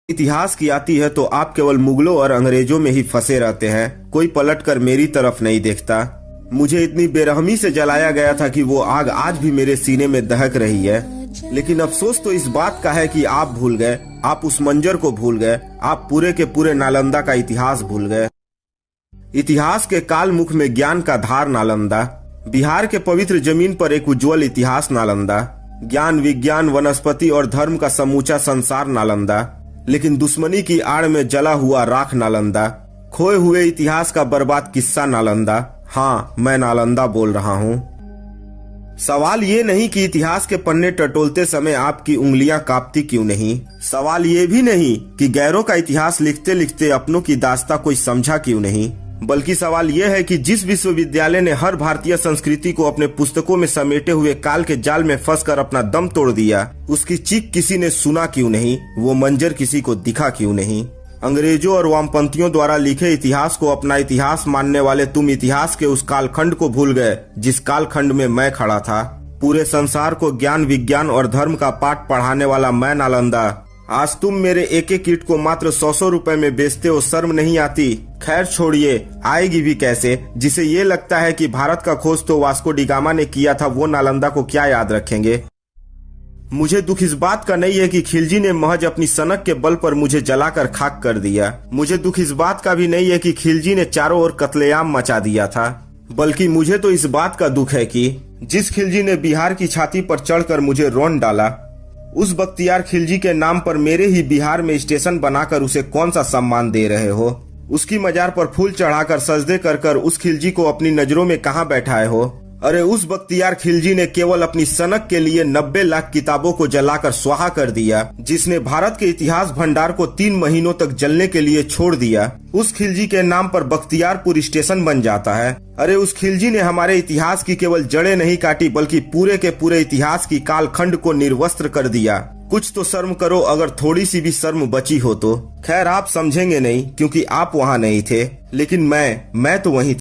इतिहास की आती है तो आप केवल मुगलों और अंग्रेजों में ही फंसे रहते हैं, कोई पलटकर मेरी तरफ नहीं देखता। मुझे इतनी बेरहमी से जलाया गया था कि वो आग आज भी मेरे सीने में दहक रही है। लेकिन अफसोस तो इस बात का है कि आप भूल गए, आप उस मंजर को भूल गए, आप पूरे के पूरे नालंदा का इतिहास भूल गए। इतिहास के काल मुख में ज्ञान का धार नालंदा, बिहार के पवित्र जमीन पर एक उज्जवल इतिहास नालंदा, ज्ञान विज्ञान वनस्पति और धर्म का समूचा संसार नालंदा। लेकिन दुश्मनी की आड़ में जला हुआ राख नालंदा, खोए हुए इतिहास का बर्बाद किस्सा नालंदा। हाँ, मैं नालंदा बोल रहा हूँ। सवाल ये नहीं कि इतिहास के पन्ने टटोलते समय आपकी उंगलियां कांपती क्यों नहीं, सवाल ये भी नहीं कि गैरों का इतिहास लिखते लिखते अपनों की दास्तां कोई समझा क्यों नहीं, बल्कि सवाल यह है कि जिस विश्वविद्यालय ने हर भारतीय संस्कृति को अपने पुस्तकों में समेटे हुए काल के जाल में फंसकर अपना दम तोड़ दिया, उसकी चीख किसी ने सुना क्यों नहीं, वो मंजर किसी को दिखा क्यों नहीं। अंग्रेजों और वामपंथियों द्वारा लिखे इतिहास को अपना इतिहास मानने वाले तुम इतिहास के उस कालखंड को भूल गए जिस कालखंड में मैं खड़ा था। पूरे संसार को ज्ञान विज्ञान और धर्म का पाठ पढ़ाने वाला मैं नालंदा, आज तुम मेरे एक एक ईंट को मात्र 100 रुपए में बेचते हो, शर्म नहीं आती। खैर छोड़िए, आएगी भी कैसे। जिसे ये लगता है कि भारत का खोज तो वास्को डी गामा ने किया था, वो नालंदा को क्या याद रखेंगे। मुझे दुख इस बात का नहीं है कि खिलजी ने महज अपनी सनक के बल पर मुझे जलाकर खाक कर दिया। मुझे दुख इस बात का भी नहीं है कि खिलजी ने चारों ओर कत्लेआम मचा दिया था, बल्कि मुझे तो इस बात का दुख है कि जिस खिलजी ने बिहार की छाती पर चढ़कर मुझे रौंद डाला, उस बख्तियार खिलजी के नाम पर मेरे ही बिहार में स्टेशन बनाकर उसे कौन सा सम्मान दे रहे हो। उसकी मजार पर फूल चढ़ाकर सजदे कर कर उस खिलजी को अपनी नजरों में कहां बैठाए हो। अरे उस बख्तियार खिलजी ने केवल अपनी सनक के लिए 90 लाख किताबों को जलाकर स्वाहा कर दिया, जिसने भारत के इतिहास भंडार को 3 महीनों तक जलने के लिए छोड़ दिया। उस खिलजी के नाम पर बख्तियारपुर स्टेशन बन जाता है। अरे उस खिलजी ने हमारे इतिहास की केवल जड़ें नहीं काटी, बल्कि पूरे के पूरे इतिहास की कालखंड को निर्वस्त्र कर दिया। कुछ तो शर्म करो, अगर थोड़ी सी भी शर्म बची हो तो। खैर आप समझेंगे नहीं क्योंकि आप वहां नहीं थे, लेकिन मैं तो वहीं